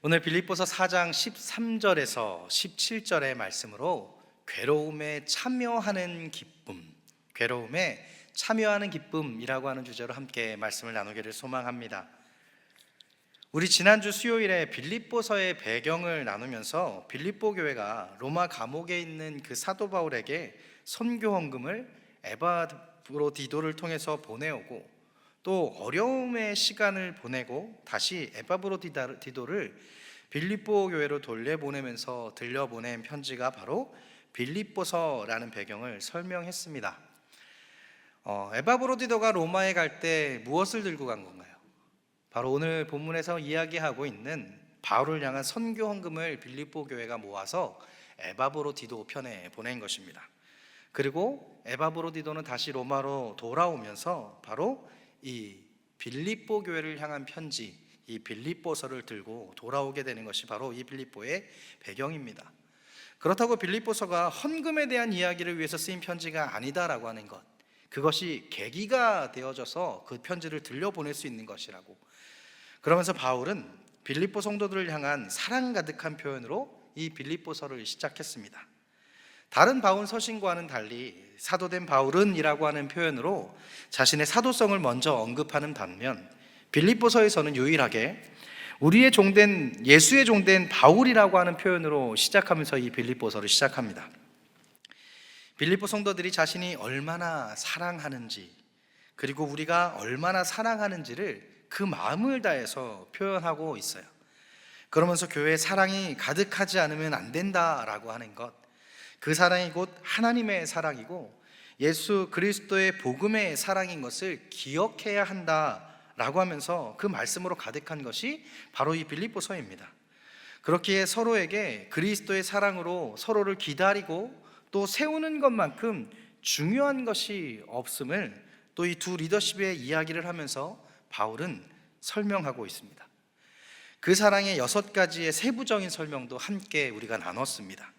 오늘 빌립보서 4장 13절에서 17절의 말씀으로 괴로움에 참여하는 기쁨, 괴로움에 참여하는 기쁨이라고 하는 주제로 함께 말씀을 나누기를 소망합니다. 우리 지난주 수요일에 빌립보서의 배경을 나누면서 빌립보 교회가 로마 감옥에 있는 그 사도 바울에게 선교 헌금을 에바브로디도를 통해서 보내오고, 또 어려움의 시간을 보내고 다시 에바브로디도를 빌립보 교회로 돌려보내면서 들려보낸 편지가 바로 빌립보서라는 배경을 설명했습니다. 에바브로디도가 로마에 갈 때 무엇을 들고 간 건가요? 바로 오늘 본문에서 이야기하고 있는 바울을 향한 선교 헌금을 빌립보 교회가 모아서 에바브로디도 편에 보낸 것입니다. 그리고 에바브로디도는 다시 로마로 돌아오면서 바로 이 빌립보 교회를 향한 편지, 이 빌립보서를 들고 돌아오게 되는 것이 바로 이 빌립보의 배경입니다. 그렇다고 빌립보서가 헌금에 대한 이야기를 위해서 쓰인 편지가 아니다라고 하는 것, 그것이 계기가 되어져서 그 편지를 들려보낼 수 있는 것이라고. 그러면서 바울은 빌립보 성도들을 향한 사랑 가득한 표현으로 이 빌립보서를 시작했습니다. 다른 바울 서신과는 달리 사도된 바울은 이라고 하는 표현으로 자신의 사도성을 먼저 언급하는 반면, 빌립보서에서는 유일하게 우리의 종된 예수의 종된 바울이라고 하는 표현으로 시작하면서 이 빌립보서를 시작합니다. 빌립보 성도들이 자신이 얼마나 사랑하는지, 그리고 우리가 얼마나 사랑하는지를 그 마음을 다해서 표현하고 있어요. 그러면서 교회에 사랑이 가득하지 않으면 안 된다라고 하는 것, 그 사랑이 곧 하나님의 사랑이고 예수 그리스도의 복음의 사랑인 것을 기억해야 한다라고 하면서 그 말씀으로 가득한 것이 바로 이 빌립보서입니다. 그렇기에 서로에게 그리스도의 사랑으로 서로를 기다리고 또 세우는 것만큼 중요한 것이 없음을 또 이 두 리더십의 이야기를 하면서 바울은 설명하고 있습니다. 그 사랑의 6가지의 세부적인 설명도 함께 우리가 나눴습니다.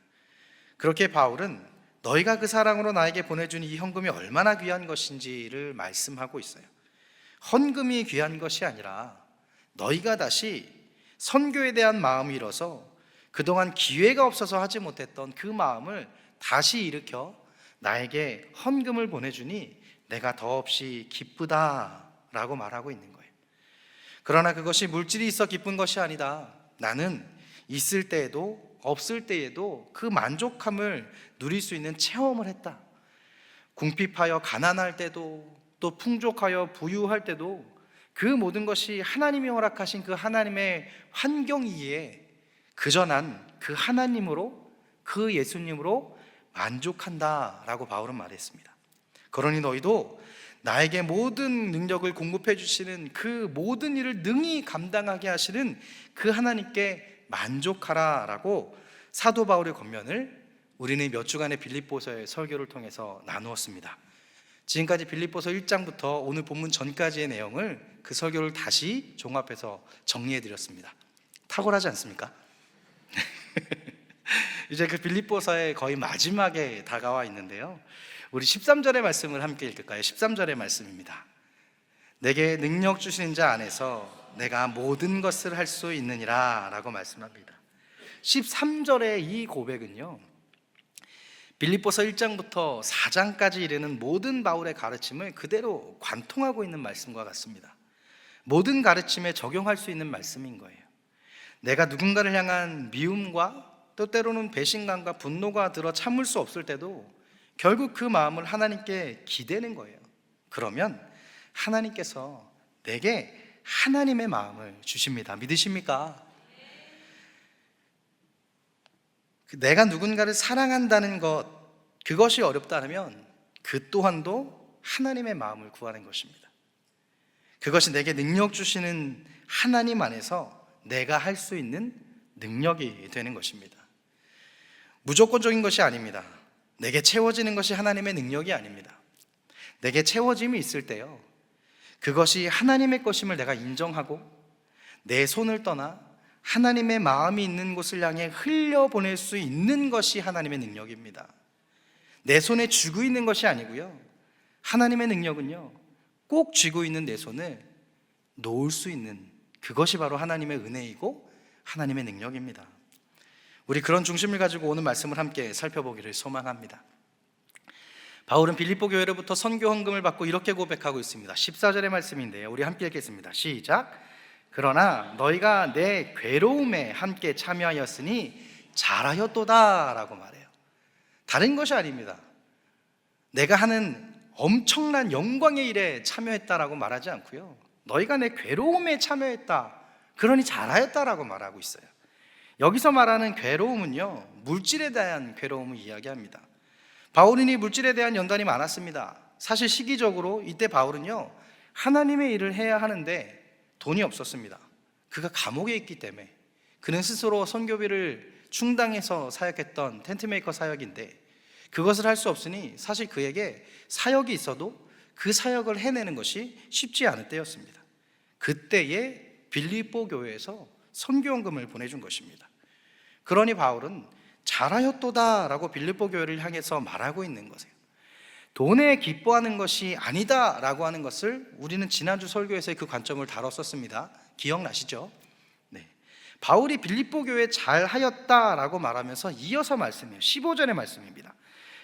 그렇게 바울은 너희가 그 사랑으로 나에게 보내준 이 헌금이 얼마나 귀한 것인지를 말씀하고 있어요. 헌금이 귀한 것이 아니라 너희가 다시 선교에 대한 마음이 일어서 그동안 기회가 없어서 하지 못했던 그 마음을 다시 일으켜 나에게 헌금을 보내주니 내가 더없이 기쁘다라고 말하고 있는 거예요. 그러나 그것이 물질이 있어 기쁜 것이 아니다. 나는 있을 때에도 없을 때에도 그 만족함을 누릴 수 있는 체험을 했다. 궁핍하여 가난할 때도, 또 풍족하여 부유할 때도 그 모든 것이 하나님이 허락하신 그 하나님의 환경이기에 그저 난 그 하나님으로, 그 예수님으로 만족한다라고 바울은 말했습니다. 그러니 너희도 나에게 모든 능력을 공급해 주시는, 그 모든 일을 능히 감당하게 하시는 그 하나님께 만족하라라고 사도 바울의 권면을 우리는 몇 주간의 빌립보서의 설교를 통해서 나누었습니다. 지금까지 빌립보서 1장부터 오늘 본문 전까지의 내용을, 그 설교를 다시 종합해서 정리해 드렸습니다. 탁월하지 않습니까? 이제 그 빌립보서의 거의 마지막에 다가와 있는데요, 우리 13절의 말씀을 함께 읽을까요? 13절의 말씀입니다. 내게 능력 주시는 자 안에서 내가 모든 것을 할 수 있느니라 라고 말씀합니다. 13절의 이 고백은요, 빌립보서 1장부터 4장까지 이르는 모든 바울의 가르침을 그대로 관통하고 있는 말씀과 같습니다. 모든 가르침에 적용할 수 있는 말씀인 거예요. 내가 누군가를 향한 미움과 또 때로는 배신감과 분노가 들어 참을 수 없을 때도 결국 그 마음을 하나님께 기대는 거예요. 그러면 하나님께서 내게 하나님의 마음을 주십니다. 믿으십니까? 내가 누군가를 사랑한다는 것, 그것이 어렵다면 그 또한도 하나님의 마음을 구하는 것입니다. 그것이 내게 능력 주시는 하나님 안에서 내가 할 수 있는 능력이 되는 것입니다. 무조건적인 것이 아닙니다. 내게 채워지는 것이 하나님의 능력이 아닙니다. 내게 채워짐이 있을 때요, 그것이 하나님의 것임을 내가 인정하고 내 손을 떠나 하나님의 마음이 있는 곳을 향해 흘려보낼 수 있는 것이 하나님의 능력입니다. 내 손에 쥐고 있는 것이 아니고요, 하나님의 능력은요, 꼭 쥐고 있는 내 손을 놓을 수 있는, 그것이 바로 하나님의 은혜이고 하나님의 능력입니다. 우리 그런 중심을 가지고 오늘 말씀을 함께 살펴보기를 소망합니다. 바울은 빌립보 교회로부터 선교 헌금을 받고 이렇게 고백하고 있습니다. 14절의 말씀인데요, 우리 함께 읽겠습니다. 시작. 그러나 너희가 내 괴로움에 함께 참여하였으니 잘하였도다 라고 말해요. 다른 것이 아닙니다. 내가 하는 엄청난 영광의 일에 참여했다라고 말하지 않고요, 너희가 내 괴로움에 참여했다, 그러니 잘하였다라고 말하고 있어요. 여기서 말하는 괴로움은요, 물질에 대한 괴로움을 이야기합니다. 바울은 이 물질에 대한 연단이 많았습니다. 사실 시기적으로 이때 바울은요, 하나님의 일을 해야 하는데 돈이 없었습니다. 그가 감옥에 있기 때문에. 그는 스스로 선교비를 충당해서 사역했던 텐트메이커 사역인데, 그것을 할 수 없으니 사실 그에게 사역이 있어도 그 사역을 해내는 것이 쉽지 않을 때였습니다. 그때에 빌립보 교회에서 선교헌금을 보내준 것입니다. 그러니 바울은 잘하였도다 라고 빌립보 교회를 향해서 말하고 있는 것이에요. 돈에 기뻐하는 것이 아니다 라고 하는 것을 우리는 지난주 설교에서의 그 관점을 다뤘었습니다. 기억나시죠? 네. 바울이 빌립보 교회에 잘하였다라고 말하면서 이어서 말씀해요. 15절의 말씀입니다.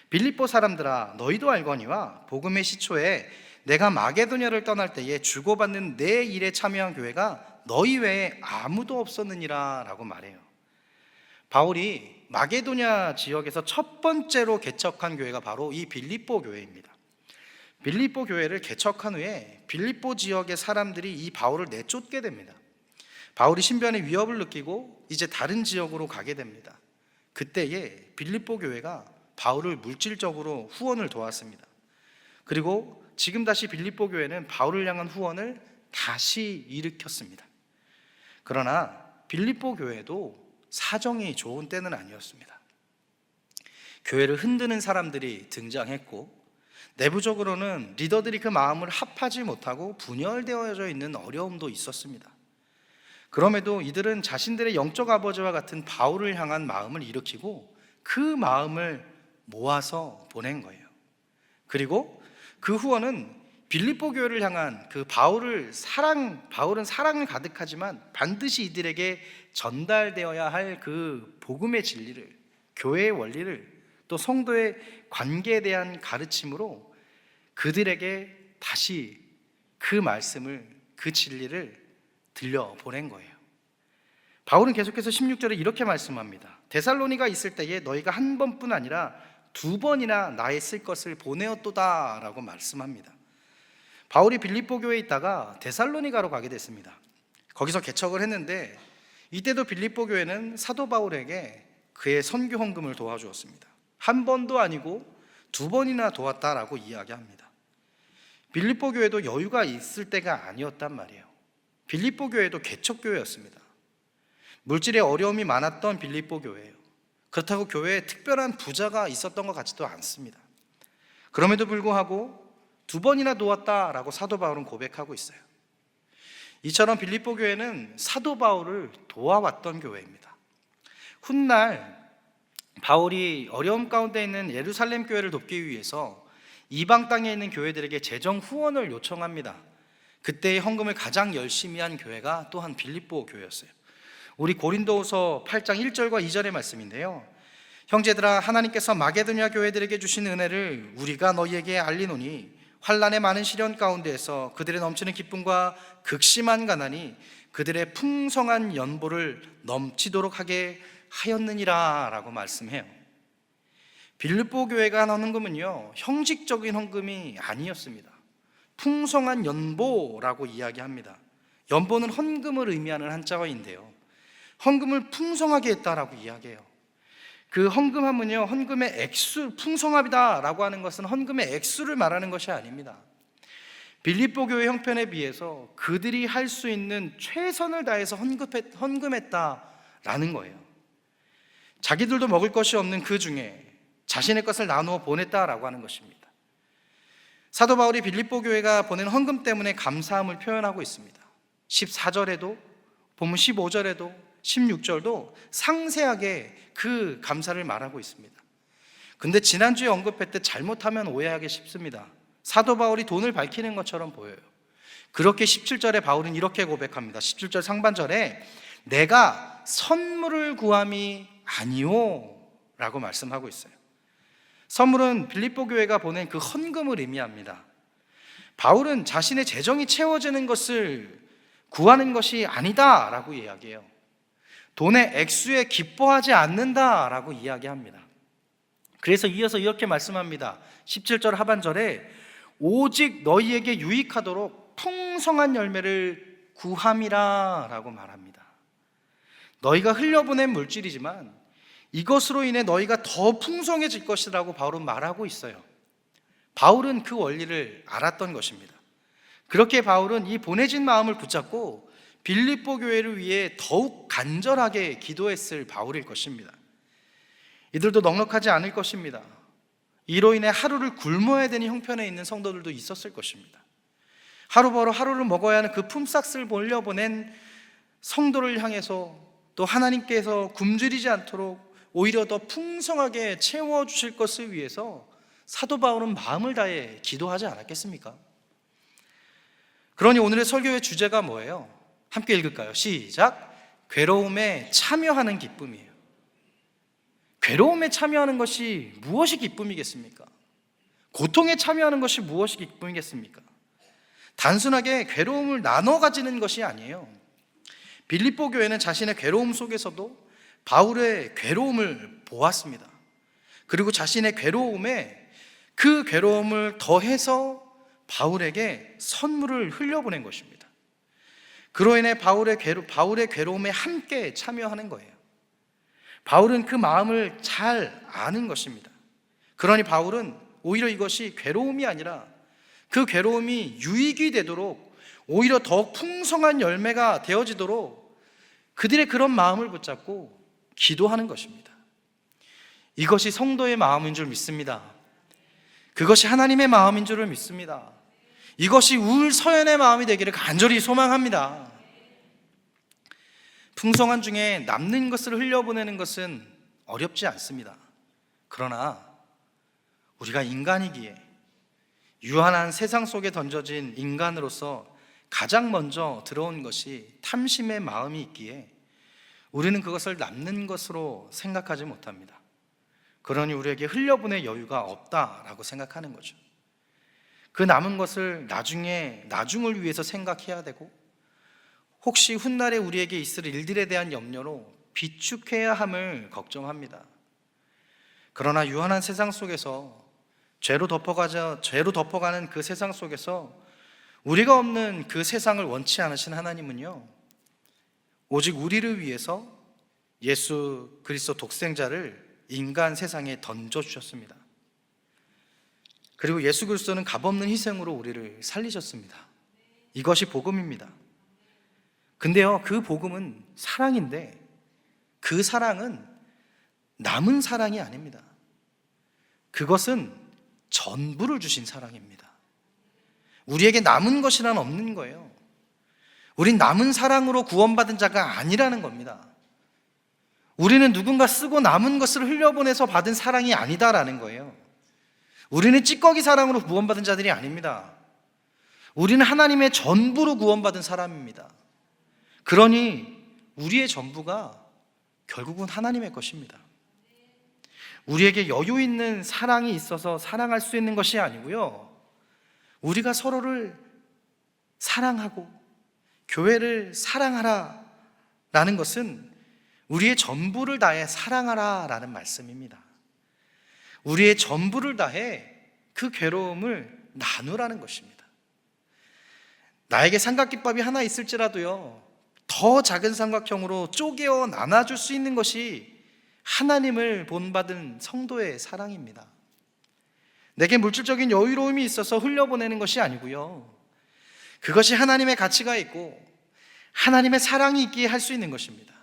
빌립보 사람들아, 너희도 알거니와 복음의 시초에 내가 마게도냐를 떠날 때에 주고받는 내 일에 참여한 교회가 너희 외에 아무도 없었느니라 라고 말해요. 바울이 마게도냐 지역에서 첫 번째로 개척한 교회가 바로 이 빌립보 교회입니다. 빌립보 교회를 개척한 후에 빌립보 지역의 사람들이 이 바울을 내쫓게 됩니다. 바울이 신변의 위협을 느끼고 이제 다른 지역으로 가게 됩니다. 그때에 빌립보 교회가 바울을 물질적으로 후원을 도왔습니다. 그리고 지금 다시 빌립보 교회는 바울을 향한 후원을 다시 일으켰습니다. 그러나 빌립보 교회도 사정이 좋은 때는 아니었습니다. 교회를 흔드는 사람들이 등장했고, 내부적으로는 리더들이 그 마음을 합하지 못하고 분열되어져 있는 어려움도 있었습니다. 그럼에도 이들은 자신들의 영적 아버지와 같은 바울을 향한 마음을 일으키고 그 마음을 모아서 보낸 거예요. 그리고 그 후원은 빌립보 교회를 향한 그 바울은 사랑을 가득하지만 반드시 이들에게 전달되어야 할 그 복음의 진리를, 교회의 원리를, 또 성도의 관계에 대한 가르침으로 그들에게 다시 그 말씀을, 그 진리를 들려보낸 거예요. 바울은 계속해서 16절에 이렇게 말씀합니다. 데살로니가 있을 때에 너희가 한 번뿐 아니라 두 번이나 나의 쓸 것을 보내었도다 라고 말씀합니다. 바울이 빌립보 교회에 있다가 데살로니가로 가게 됐습니다. 거기서 개척을 했는데, 이때도 빌립보 교회는 사도 바울에게 그의 선교 헌금을 도와주었습니다. 한 번도 아니고 두 번이나 도왔다라고 이야기합니다. 빌립보 교회도 여유가 있을 때가 아니었단 말이에요. 빌립보 교회도 개척교회였습니다. 물질에 어려움이 많았던 빌립보 교회예요. 그렇다고 교회에 특별한 부자가 있었던 것 같지도 않습니다. 그럼에도 불구하고 두 번이나 도왔다라고 사도 바울은 고백하고 있어요. 이처럼 빌립보 교회는 사도 바울을 도와왔던 교회입니다. 훗날 바울이 어려움 가운데 있는 예루살렘 교회를 돕기 위해서 이방 땅에 있는 교회들에게 재정 후원을 요청합니다. 그때의 헌금을 가장 열심히 한 교회가 또한 빌립보 교회였어요. 우리 고린도후서 8장 1절과 2절의 말씀인데요, 형제들아, 하나님께서 마게도냐 교회들에게 주신 은혜를 우리가 너희에게 알리노니 환난의 많은 시련 가운데에서 그들의 넘치는 기쁨과 극심한 가난이 그들의 풍성한 연보를 넘치도록 하게 하였느니라 라고 말씀해요. 빌립보 교회가 한 헌금은요, 형식적인 헌금이 아니었습니다. 풍성한 연보라고 이야기합니다. 연보는 헌금을 의미하는 한자어인데요, 헌금을 풍성하게 했다라고 이야기해요. 그 헌금함은요, 헌금의 액수, 풍성합이다라고 하는 것은 헌금의 액수를 말하는 것이 아닙니다. 빌립보 교회 형편에 비해서 그들이 할 수 있는 최선을 다해서 헌금했다라는 거예요. 자기들도 먹을 것이 없는 그 중에 자신의 것을 나누어 보냈다라고 하는 것입니다. 사도 바울이 빌립보 교회가 보낸 헌금 때문에 감사함을 표현하고 있습니다. 14절에도 보면 15절에도 16절도 상세하게 그 감사를 말하고 있습니다. 근데 지난주에 언급했듯 잘못하면 오해하기 쉽습니다. 사도 바울이 돈을 밝히는 것처럼 보여요. 그렇게 17절에 바울은 이렇게 고백합니다. 17절 상반절에 내가 선물을 구함이 아니오 라고 말씀하고 있어요. 선물은 빌립보 교회가 보낸 그 헌금을 의미합니다. 바울은 자신의 재정이 채워지는 것을 구하는 것이 아니다 라고 이야기해요. 돈의 액수에 기뻐하지 않는다 라고 이야기합니다. 그래서 이어서 이렇게 말씀합니다. 17절 하반절에 오직 너희에게 유익하도록 풍성한 열매를 구함이라 라고 말합니다. 너희가 흘려보낸 물질이지만 이것으로 인해 너희가 더 풍성해질 것이라고 바울은 말하고 있어요. 바울은 그 원리를 알았던 것입니다. 그렇게 바울은 이 보내진 마음을 붙잡고 빌립보 교회를 위해 더욱 간절하게 기도했을 바울일 것입니다. 이들도 넉넉하지 않을 것입니다. 이로 인해 하루를 굶어야 되는 형편에 있는 성도들도 있었을 것입니다. 하루 벌어 하루를 먹어야 하는 그 품삯을 몰려보낸 성도를 향해서 또 하나님께서 굶주리지 않도록 오히려 더 풍성하게 채워주실 것을 위해서 사도 바울은 마음을 다해 기도하지 않았겠습니까? 그러니 오늘의 설교의 주제가 뭐예요? 함께 읽을까요? 시작! 괴로움에 참여하는 기쁨이에요. 괴로움에 참여하는 것이 무엇이 기쁨이겠습니까? 고통에 참여하는 것이 무엇이 기쁨이겠습니까? 단순하게 괴로움을 나눠 가지는 것이 아니에요. 빌립보 교회는 자신의 괴로움 속에서도 바울의 괴로움을 보았습니다. 그리고 자신의 괴로움에 그 괴로움을 더해서 바울에게 선물을 흘려보낸 것입니다. 그로 인해 바울의 괴로움에 함께 참여하는 거예요. 바울은 그 마음을 잘 아는 것입니다. 그러니 바울은 오히려 이것이 괴로움이 아니라 그 괴로움이 유익이 되도록 오히려 더 풍성한 열매가 되어지도록 그들의 그런 마음을 붙잡고 기도하는 것입니다. 이것이 성도의 마음인 줄 믿습니다. 그것이 하나님의 마음인 줄을 믿습니다. 이것이 울서연의 마음이 되기를 간절히 소망합니다. 풍성한 중에 남는 것을 흘려보내는 것은 어렵지 않습니다. 그러나 우리가 인간이기에 유한한 세상 속에 던져진 인간으로서 가장 먼저 들어온 것이 탐심의 마음이 있기에 우리는 그것을 남는 것으로 생각하지 못합니다. 그러니 우리에게 흘려보낼 여유가 없다라고 생각하는 거죠. 그 남은 것을 나중을 위해서 생각해야 되고 혹시 훗날에 우리에게 있을 일들에 대한 염려로 비축해야 함을 걱정합니다. 그러나 유한한 세상 속에서 죄로 덮어가는 그 세상 속에서 우리가 없는 그 세상을 원치 않으신 하나님은요, 오직 우리를 위해서 예수 그리스도 독생자를 인간 세상에 던져주셨습니다. 그리고 예수 그리스도는 값없는 희생으로 우리를 살리셨습니다. 이것이 복음입니다. 근데요, 그 복음은 사랑인데 그 사랑은 남은 사랑이 아닙니다. 그것은 전부를 주신 사랑입니다. 우리에게 남은 것이란 없는 거예요. 우린 남은 사랑으로 구원받은 자가 아니라는 겁니다. 우리는 누군가 쓰고 남은 것을 흘려보내서 받은 사랑이 아니다라는 거예요. 우리는 찌꺼기 사랑으로 구원받은 자들이 아닙니다. 우리는 하나님의 전부로 구원받은 사람입니다. 그러니 우리의 전부가 결국은 하나님의 것입니다. 우리에게 여유 있는 사랑이 있어서 사랑할 수 있는 것이 아니고요, 우리가 서로를 사랑하고 교회를 사랑하라 라는 것은 우리의 전부를 다해 사랑하라 라는 말씀입니다. 우리의 전부를 다해 그 괴로움을 나누라는 것입니다. 나에게 삼각김밥이 하나 있을지라도요, 더 작은 삼각형으로 쪼개어 나눠줄 수 있는 것이 하나님을 본받은 성도의 사랑입니다. 내게 물질적인 여유로움이 있어서 흘려보내는 것이 아니고요, 그것이 하나님의 가치가 있고 하나님의 사랑이 있기에 할 수 있는 것입니다.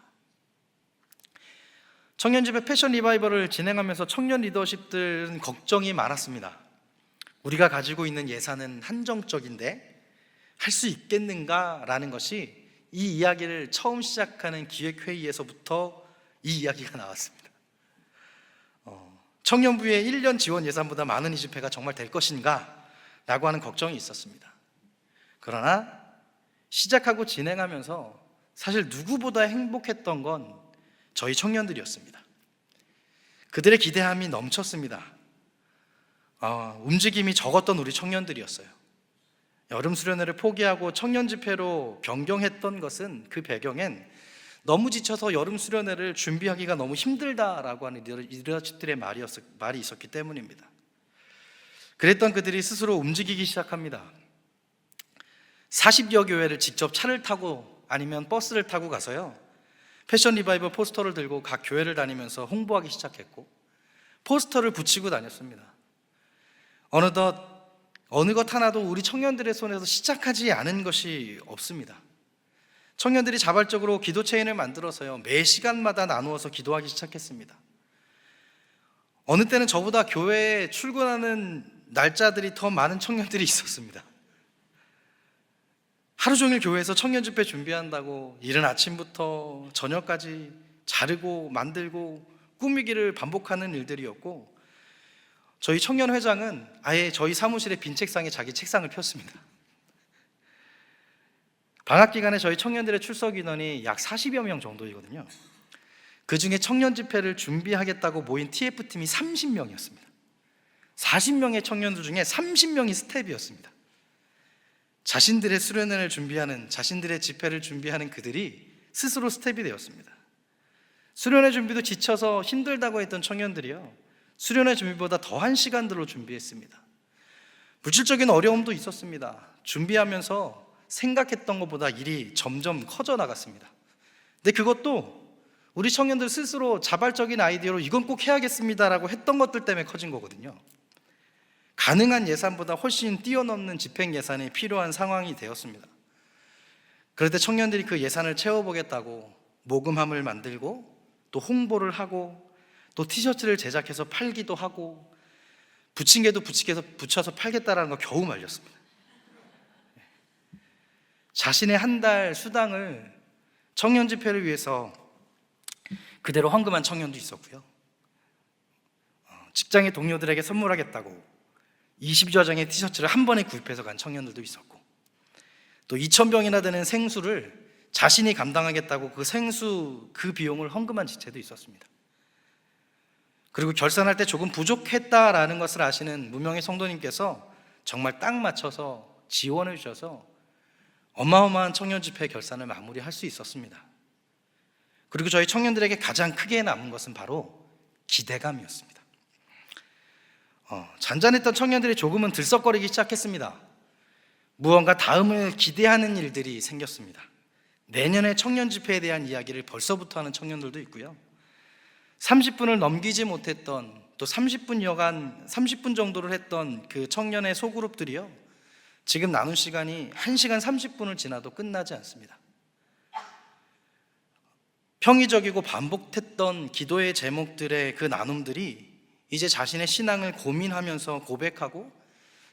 청년집회 패션 리바이벌을 진행하면서 청년 리더십들은 걱정이 많았습니다. 우리가 가지고 있는 예산은 한정적인데 할 수 있겠는가라는 것이 이 이야기를 처음 시작하는 기획회의에서부터 이 이야기가 나왔습니다. 청년부의 1년 지원 예산보다 많은 이 집회가 정말 될 것인가? 라고 하는 걱정이 있었습니다. 그러나 시작하고 진행하면서 사실 누구보다 행복했던 건 저희 청년들이었습니다. 그들의 기대함이 넘쳤습니다. 움직임이 적었던 우리 청년들이었어요. 여름 수련회를 포기하고 청년 집회로 변경했던 것은 그 배경엔 너무 지쳐서 여름 수련회를 준비하기가 너무 힘들다라고 하는 리더십들의 말이 있었기 때문입니다. 그랬던 그들이 스스로 움직이기 시작합니다. 40여 교회를 직접 차를 타고 아니면 버스를 타고 가서요, 패션 리바이벌 포스터를 들고 각 교회를 다니면서 홍보하기 시작했고, 포스터를 붙이고 다녔습니다. 어느덧 어느 것 하나도 우리 청년들의 손에서 시작하지 않은 것이 없습니다. 청년들이 자발적으로 기도 체인을 만들어서요, 매 시간마다 나누어서 기도하기 시작했습니다. 어느 때는 저보다 교회에 출근하는 날짜들이 더 많은 청년들이 있었습니다. 하루 종일 교회에서 청년 집회 준비한다고 이른 아침부터 저녁까지 자르고 만들고 꾸미기를 반복하는 일들이었고, 저희 청년회장은 아예 저희 사무실의 빈 책상에 자기 책상을 폈습니다. 방학 기간에 저희 청년들의 출석 인원이 약 40여 명 정도이거든요. 그 중에 청년 집회를 준비하겠다고 모인 TF팀이 30명이었습니다. 40명의 청년들 중에 30명이 스텝이었습니다. 자신들의 수련회를 준비하는, 자신들의 집회를 준비하는 그들이 스스로 스텝이 되었습니다. 수련회 준비도 지쳐서 힘들다고 했던 청년들이요, 수련회 준비보다 더한 시간들로 준비했습니다. 물질적인 어려움도 있었습니다. 준비하면서 생각했던 것보다 일이 점점 커져 나갔습니다. 근데 그것도 우리 청년들 스스로 자발적인 아이디어로 이건 꼭 해야겠습니다라고 했던 것들 때문에 커진 거거든요. 가능한 예산보다 훨씬 뛰어넘는 집행 예산이 필요한 상황이 되었습니다. 그럴 때 청년들이 그 예산을 채워보겠다고 모금함을 만들고 또 홍보를 하고 또 티셔츠를 제작해서 팔기도 하고 부침개도 붙여서 팔겠다라는 거 겨우 말렸습니다. 자신의 한 달 수당을 청년 집회를 위해서 그대로 헌금한 청년도 있었고요, 직장의 동료들에게 선물하겠다고 20여 장의 티셔츠를 한 번에 구입해서 간 청년들도 있었고, 또 2,000병이나 되는 생수를 자신이 감당하겠다고 그 생수 그 비용을 헌금한 지체도 있었습니다. 그리고 결산할 때 조금 부족했다라는 것을 아시는 무명의 성도님께서 정말 딱 맞춰서 지원해 주셔서 어마어마한 청년 집회 결산을 마무리할 수 있었습니다. 그리고 저희 청년들에게 가장 크게 남은 것은 바로 기대감이었습니다. 잔잔했던 청년들이 조금은 들썩거리기 시작했습니다. 무언가 다음을 기대하는 일들이 생겼습니다. 내년에 청년 집회에 대한 이야기를 벌써부터 하는 청년들도 있고요, 30분을 넘기지 못했던, 또 30분 정도를 했던 그 청년의 소그룹들이요, 지금 나눈 시간이 1시간 30분을 지나도 끝나지 않습니다. 평이적이고 반복했던 기도의 제목들의 그 나눔들이 이제 자신의 신앙을 고민하면서 고백하고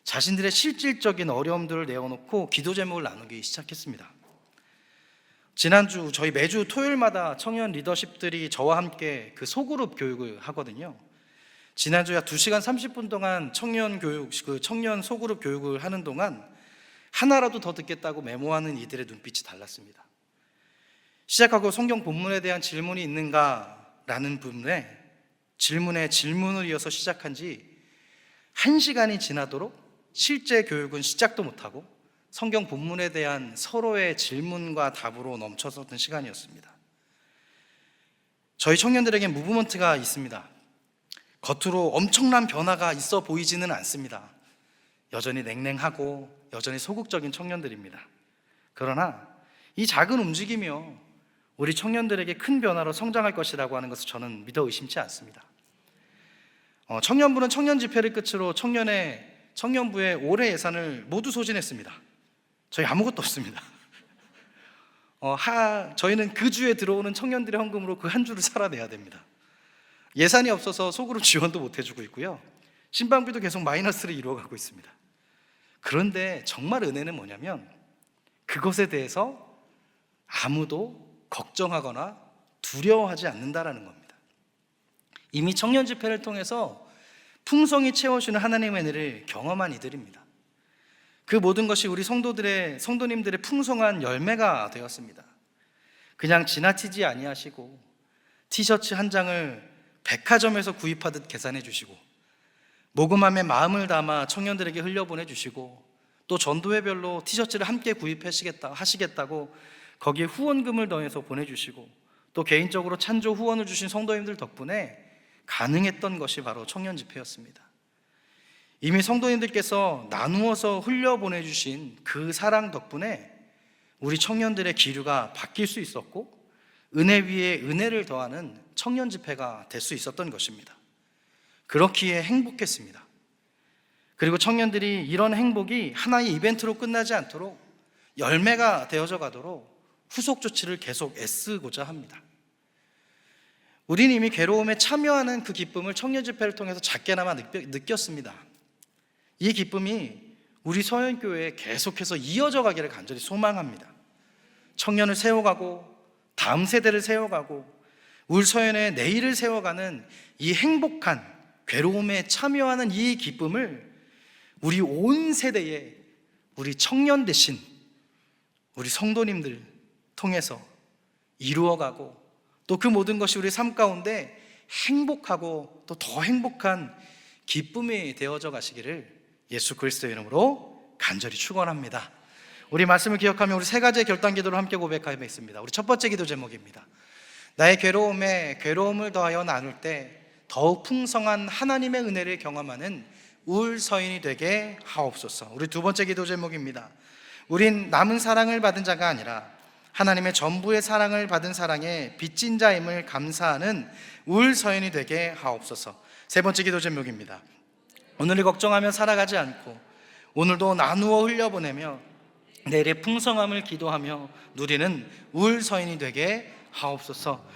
자신들의 실질적인 어려움들을 내어놓고 기도 제목을 나누기 시작했습니다. 지난주 저희 매주 토요일마다 청년 리더십들이 저와 함께 그 소그룹 교육을 하거든요. 지난주 약 2시간 30분 동안 청년 소그룹 교육을 하는 동안 하나라도 더 듣겠다고 메모하는 이들의 눈빛이 달랐습니다. 시작하고 성경 본문에 대한 질문이 있는가라는 부분에 질문에 질문을 이어서 시작한 지 1시간이 지나도록 실제 교육은 시작도 못하고 성경 본문에 대한 서로의 질문과 답으로 넘쳐섰던 시간이었습니다. 저희 청년들에게 무브먼트가 있습니다. 겉으로 엄청난 변화가 있어 보이지는 않습니다. 여전히 냉랭하고 여전히 소극적인 청년들입니다. 그러나 이 작은 움직임이요, 우리 청년들에게 큰 변화로 성장할 것이라고 하는 것을 저는 믿어 의심치 않습니다. 청년부는 청년 집회를 끝으로 청년부의 올해 예산을 모두 소진했습니다. 저희 아무것도 없습니다. 저희는 그 주에 들어오는 청년들의 헌금으로 그 한 주를 살아내야 됩니다. 예산이 없어서 소그룹 지원도 못 해주고 있고요, 신방비도 계속 마이너스를 이루어가고 있습니다. 그런데 정말 은혜는 뭐냐면 그것에 대해서 아무도 걱정하거나 두려워하지 않는다라는 겁니다. 이미 청년 집회를 통해서 풍성히 채워주는 하나님의 은혜를 경험한 이들입니다. 그 모든 것이 우리 성도님들의 풍성한 열매가 되었습니다. 그냥 지나치지 아니하시고 티셔츠 한 장을 백화점에서 구입하듯 계산해 주시고 모금함에 마음을 담아 청년들에게 흘려보내 주시고 또 전도회별로 티셔츠를 함께 하시겠다고 거기에 후원금을 더해서 보내주시고 또 개인적으로 찬조 후원을 주신 성도님들 덕분에 가능했던 것이 바로 청년 집회였습니다. 이미 성도님들께서 나누어서 흘려보내주신 그 사랑 덕분에 우리 청년들의 기류가 바뀔 수 있었고 은혜 위에 은혜를 더하는 청년 집회가 될 수 있었던 것입니다. 그렇기에 행복했습니다. 그리고 청년들이 이런 행복이 하나의 이벤트로 끝나지 않도록 열매가 되어져 가도록 후속 조치를 계속 애쓰고자 합니다. 우리는 이미 괴로움에 참여하는 그 기쁨을 청년 집회를 통해서 작게나마 느꼈습니다. 이 기쁨이 우리 서현교회에 계속해서 이어져 가기를 간절히 소망합니다. 청년을 세워가고 다음 세대를 세워가고 우리 서현의 내일을 세워가는 이 행복한 괴로움에 참여하는 이 기쁨을 우리 온 세대에 우리 청년 대신 우리 성도님들 통해서 이루어가고 또 그 모든 것이 우리 삶 가운데 행복하고 또 더 행복한 기쁨이 되어져 가시기를 예수 그리스도의 이름으로 간절히 축원합니다. 우리 말씀을 기억하며 우리 세 가지의 결단 기도를 함께 고백하겠습니다. 우리 첫 번째 기도 제목입니다. 나의 괴로움에 괴로움을 더하여 나눌 때 더욱 풍성한 하나님의 은혜를 경험하는 울 서인이 되게 하옵소서. 우리 두 번째 기도 제목입니다. 우린 남은 사랑을 받은 자가 아니라 하나님의 전부의 사랑을 받은 사랑에 빚진 자임을 감사하는 울 서인이 되게 하옵소서. 세 번째 기도 제목입니다. 오늘을 걱정하며 살아가지 않고 오늘도 나누어 흘려보내며 내일의 풍성함을 기도하며 누리는 울 서인이 되게 하옵소서.